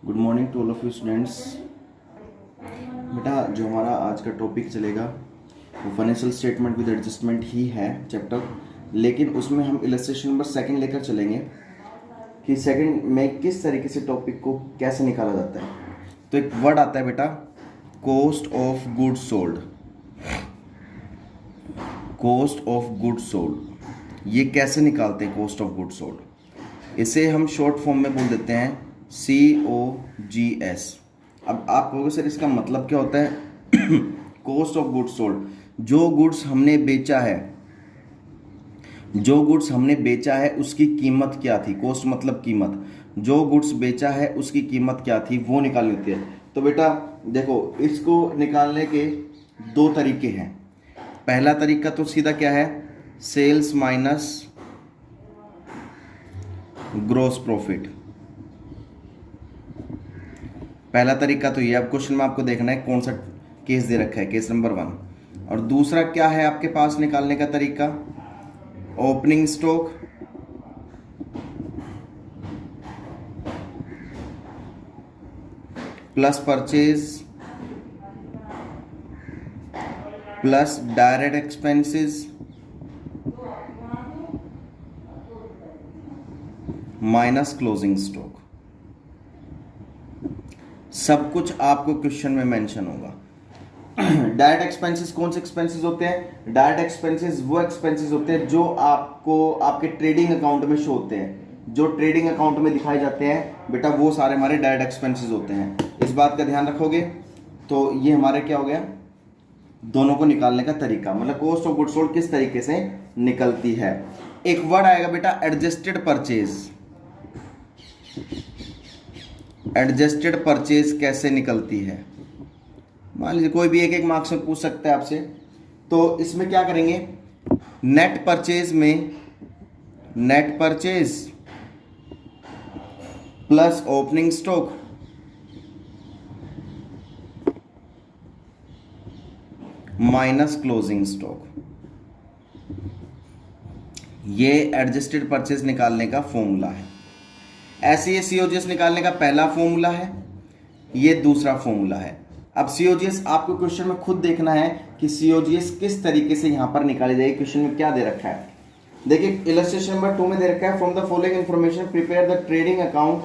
Good morning to all of you students. बेटा जो हमारा आज का टॉपिक चलेगा वो फाइनेंशियल स्टेटमेंट विद एडजस्टमेंट ही है चैप्टर, लेकिन उसमें हम इलस्ट्रेशन नंबर सेकंड लेकर चलेंगे कि सेकंड में किस तरीके से टॉपिक को कैसे निकाला जाता है। तो एक वर्ड आता है बेटा, cost of goods sold. Cost of goods sold, ये कैसे निकालते हैं कॉस्ट ऑफ गुड्स सोल्ड? इसे हम शॉर्ट फॉर्म में बोल देते हैं COGS। अब आप कहोगे सर इसका मतलब क्या होता है? कॉस्ट ऑफ गुड्स सोल्ड, जो गुड्स हमने बेचा है, जो गुड्स हमने बेचा है उसकी कीमत क्या थी। कॉस्ट मतलब कीमत, जो गुड्स बेचा है उसकी कीमत क्या थी वो निकालनी होती है। तो बेटा देखो, इसको निकालने के दो तरीके हैं। पहला तरीका तो सीधा क्या है, सेल्स माइनस ग्रॉस प्रॉफिट। पहला तरीका तो ये, अब क्वेश्चन में आपको देखना है कौन सा केस दे रखा है, केस नंबर 1। और दूसरा क्या है आपके पास निकालने का तरीका, opening stock plus purchase plus direct expenses minus closing stock. सब कुछ आपको क्वेश्चन में मेंशन होगा। डायरेक्ट एक्सपेंसेस कौन से एक्सपेंसेस होते हैं? डायरेक्ट एक्सपेंसेस वो एक्सपेंसेस होते हैं जो आपको आपके ट्रेडिंग अकाउंट में शो होते हैं, जो ट्रेडिंग अकाउंट में दिखाए जाते हैं बेटा, वो सारे हमारे डायरेक्ट एक्सपेंसेस होते हैं। इस बात का ध्यान रखोगे तो ये हमारे क्या हो गया, दोनों को निकालने का तरीका, मतलब कॉस्ट ऑफ गुड्स सोल्ड किस तरीके से निकलती है। एक वर्ड आएगा बेटा एडजस्टेड परचेज। एडजस्टेड परचेज कैसे निकलती है? मान लीजिए कोई भी एक मार्क्स में पूछ सकता है आपसे। तो इसमें क्या करेंगे, नेट परचेज में net purchase plus opening stock minus closing stock, ये एडजस्टेड परचेज निकालने का फॉर्मूला है। ऐसे ये COGS निकालने का पहला फॉर्मूला है, ये दूसरा फॉर्मूला है। अब COGS आपको क्वेश्चन में खुद देखना है कि COGS किस तरीके से यहां पर निकाली जाएगी। क्वेश्चन में क्या दे रखा है, देखिए इलस्ट्रेशन नंबर 2 में दे रखा है, from the following information prepare the trading account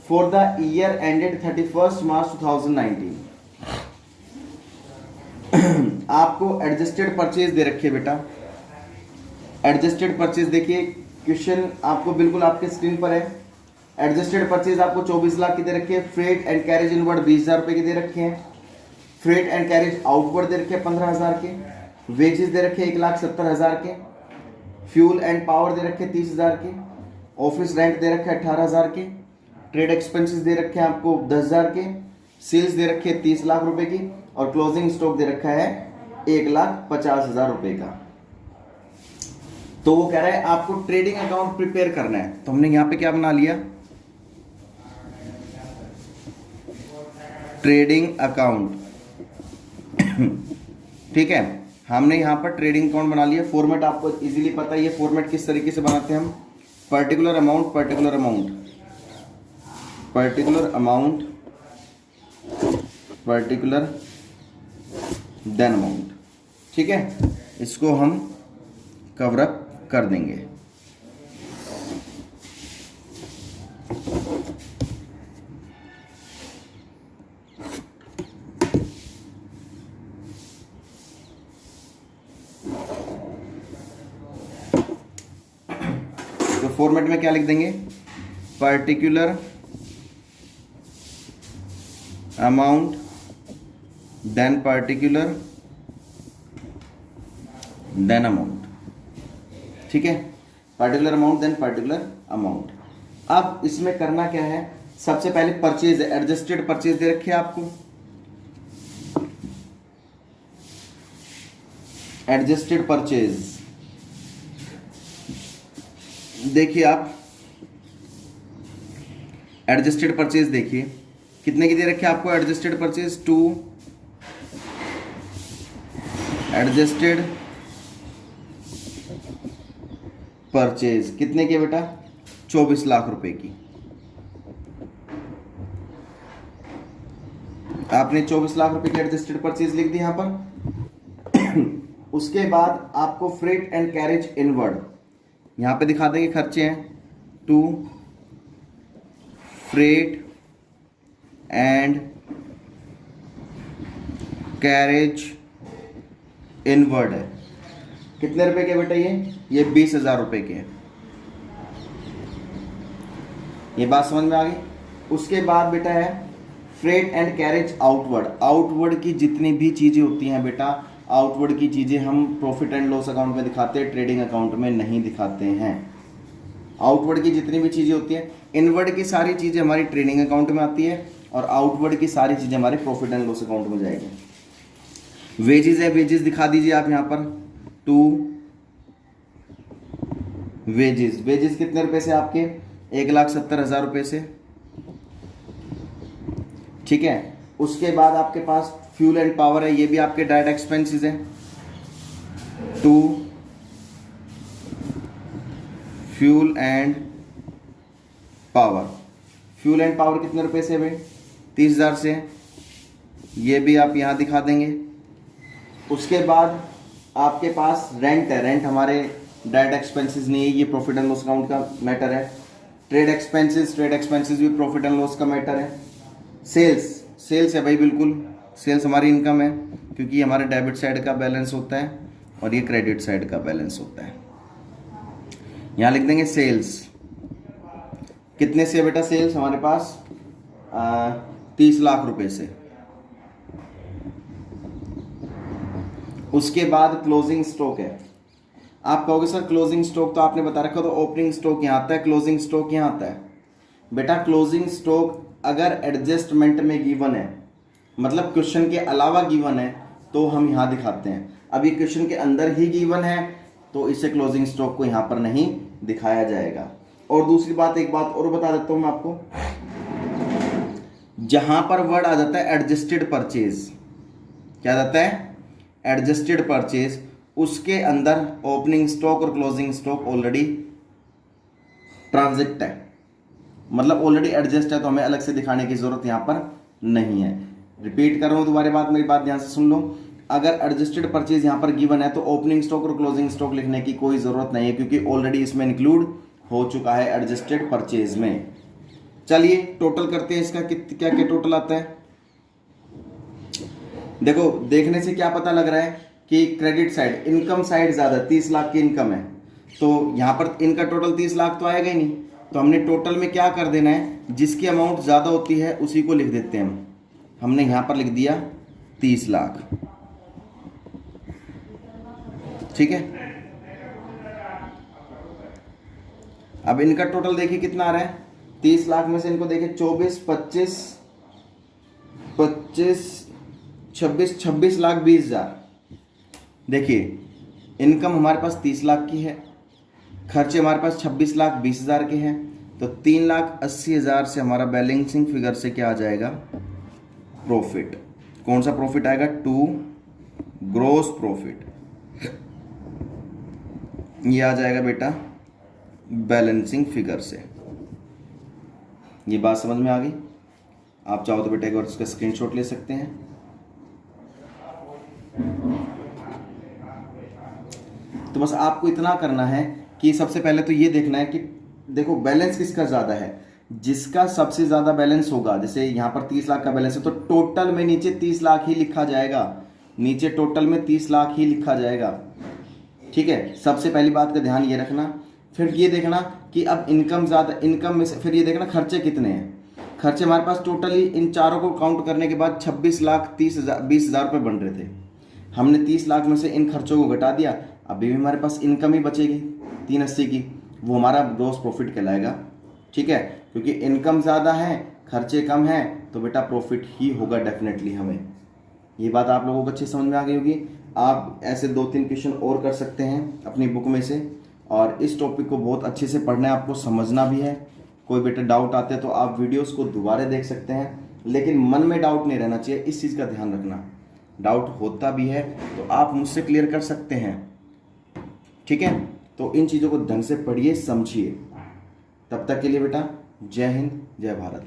for the year ended 31 मार्च 2019। आपको एडजस्टेड परचेज दे रखे बेटा। एडजस्टेड परचेज देखिए, क्वेश्चन आपको बिल्कुल आपके स्क्रीन पर है। एडजस्टेड परचेज आपको 24 लाख की दे रखी है। फ्रेट एंड कैरेज इनवर्ड 20,000 रुपए के दे रखे हैं। फ्रेट एंड कैरेज आउटवर्ड दे रखे हैं 15,000 के। वेजेस दे रखे 1,70,000 के। फ्यूल एंड पावर दे रखे 30,000 के। ऑफिस रेंट दे रखे 18,000 के। ट्रेड एक्सपेंसेस दे रखे हैं आपको 10,000 के। सेल्स दे रखे 30 लाख रुपए की। और क्लोजिंग स्टॉक दे रखा है 1,50,000 रुपए का। तो वो कह रहा है आपको ट्रेडिंग अकाउंट प्रिपेयर करना है, तो हमने यहां पे क्या बना लिया, ट्रेडिंग अकाउंट। ठीक है, हमने यहां पर ट्रेडिंग अकाउंट बना लिया। फॉर्मेट आपको इजीली पता है, ये फॉर्मेट किस तरीके से बनाते हैं हम, particular amount particular amount particular amount particular then amount. ठीक है, इसको हम कवर अप कर देंगे। तो फॉर्मेट में क्या लिख देंगे, particular amount then particular then amount. ठीक है, particular amount then particular amount. अब इसमें करना क्या है, सबसे पहले परचेज है, एडजस्टेड परचेज दे रखे आपको। एडजस्टेड परचेज देखिए आप, एडजस्टेड परचेज देखिए कितने की दे रखे आपको, एडजस्टेड परचेज 2 एडजस्टेड परचेज कितने के बेटा, 24 लाख रुपए की। आपने 24 लाख रुपए की एडजस्टेड परचेज लिख दी यहाँ पर। उसके बाद आपको फ्रेट एंड कैरेज इनवर्ड यहाँ पे दिखा देंगे खर्चे हैं, to freight and carriage inward है। कितने रुपए के बेटा ये 20,000 रुपए के हैं। ये बात समझ में आ गई। उसके बाद बेटा है freight and carriage outward. Outward की जितनी भी चीजें होती हैं बेटा, आउटवर्ड की चीजें हम प्रॉफिट एंड लॉस अकाउंट में दिखाते हैं, ट्रेडिंग अकाउंट में नहीं दिखाते हैं। आउटवर्ड की जितनी भी चीजें होती हैं, इनवर्ड की सारी चीजें हमारी ट्रेडिंग अकाउंट में आती है और आउटवर्ड की सारी चीजें हमारे प्रॉफिट एंड लॉस अकाउंट में जाएगी। वेजेस है, वेजेस दिखा दीजिए आप यहाँ पर, टू वेजेस। वेजेस कितने रुपए से आपके 1,70,000 रुपए से, ठीक है। उसके बाद आपके पास फ्यूल एंड पावर है, ये भी आपके डायरेक्ट एक्सपेंसेस हैं, to fuel and power. Fuel and power कितने रुपए से भाई 30,000 से, ये भी आप यहां दिखा देंगे। उसके बाद आपके पास रेंट है, रेंट हमारे डायरेक्ट एक्सपेंसेस नहीं है, ये प्रॉफिट एंड लॉस अकाउंट का मैटर है। ट्रेड एक्सपेंसेस भी प्रॉफिट एंड लॉस का मैटर है। सेल्स है भाई, बिल्कुल सेल्स हमारी इनकम है, क्योंकि हमारे डेबिट साइड का बैलेंस होता है और ये क्रेडिट साइड का बैलेंस होता है। यहां लिख देंगे सेल्स। कितने से बेटा सेल्स हमारे पास 30 लाख रुपए से। उसके बाद क्लोजिंग स्टॉक है। आप कहोगे सर क्लोजिंग स्टॉक तो आपने बता रखा, तो ओपनिंग स्टॉक यहाँ आता है, क्लोजिंग स्टॉक यहाँ आता है। बेटा क्लोजिंग स्टॉक अगर एडजस्टमेंट में गिवन है, मतलब क्वेश्चन के अलावा गिवन है, तो हम यहाँ दिखाते हैं। अभी क्वेश्चन के अंदर ही गिवन है तो इसे क्लोजिंग स्टॉक को यहाँ पर नहीं दिखाया जाएगा। और दूसरी बात, एक बात और बता देता हूँ मैं आपको, जहां पर वर्ड आ जाता है एडजस्टेड परचेज, क्या जाता है एडजस्टेड परचेज, उसके अंदर ओपनिंग स्टॉक और क्लोजिंग स्टॉक ऑलरेडी ट्रांजिट है, मतलब ऑलरेडी एडजस्ट है, तो हमें अलग से दिखाने की जरूरत यहां पर नहीं है। रिपीट कर रहा हूं दोबारा बात, मेरी बात ध्यान से सुन लो। अगर एडजस्टेड परचेज यहां पर गिवन है तो ओपनिंग स्टॉक और क्लोजिंग स्टॉक लिखने की कोई जरूरत नहीं है, क्योंकि ऑलरेडी इसमें इंक्लूड हो चुका है एडजस्टेड परचेज में। चलिए टोटल करते हैं इसका, क्या क्या टोटल आता है। देखो देखने से क्या पता लग रहा है कि क्रेडिट साइड, इनकम साइड ज्यादा, 30 लाख की इनकम है, तो यहां पर इनका टोटल 30 लाख तो आएगा ही नहीं। तो हमने टोटल में क्या कर देना है, जिसकी अमाउंट ज्यादा होती है उसी को लिख देते हैं हम। हमने यहां पर लिख दिया 30 लाख, ठीक है। अब इनका टोटल देखिए कितना आ रहा है, 30 लाख में से इनको देखिए 24, 25, 26 लाख 20,000। देखिए इनकम हमारे पास 30 लाख की है, खर्चे हमारे पास 26 लाख 20,000 के हैं, तो 3,80,000 से हमारा बैलेंसिंग फिगर से क्या आ जाएगा, प्रॉफिट। कौन सा प्रॉफिट आएगा, टू ग्रोस प्रॉफिट, ये आ जाएगा बेटा बैलेंसिंग फिगर से। ये बात समझ में आ गई। आप चाहो तो बेटा एक बार उसका स्क्रीनशॉट ले सकते हैं। तो बस आपको इतना करना है कि सबसे पहले तो ये देखना है कि देखो बैलेंस किसका ज्यादा है, जिसका सबसे ज्यादा बैलेंस होगा। जैसे यहां पर 30 लाख का बैलेंस है तो टोटल में नीचे 30 लाख ही लिखा जाएगा, नीचे टोटल में 30 लाख ही लिखा जाएगा, ठीक है। सबसे पहली बात का ध्यान ये रखना। फिर ये देखना कि अब इनकम ज्यादा, इनकम में से फिर ये देखना खर्चे कितने हैं। खर्चे हमारे पास टोटली इन चारों को काउंट करने के बाद 26 लाख 20,000 रुपये बन रहे थे। हमने 30 लाख में से इन खर्चों को घटा दिया, अभी भी हमारे पास इनकम ही बचेगी 380 की, वो हमारा ग्रॉस प्रॉफिट कहलाएगा, ठीक है। क्योंकि इनकम ज़्यादा है, खर्चे कम है, तो बेटा प्रॉफिट ही होगा डेफिनेटली हमें। ये बात आप लोगों को अच्छी समझ में आ गई होगी। आप ऐसे 2-3 क्वेश्चन और कर सकते हैं अपनी बुक में से, और इस टॉपिक को बहुत अच्छे से पढ़ना है, आपको समझना भी है। कोई बेटा डाउट आते हैं तो आप वीडियोस को दोबारा देख सकते हैं, लेकिन मन में डाउट नहीं रहना चाहिए, इस चीज़ का ध्यान रखना। डाउट होता भी है तो आप मुझसे क्लियर कर सकते हैं, ठीक है। तो इन चीज़ों को ढंग से पढ़िए, समझिए। तब तक के लिए बेटा जय हिंद, जय भारत।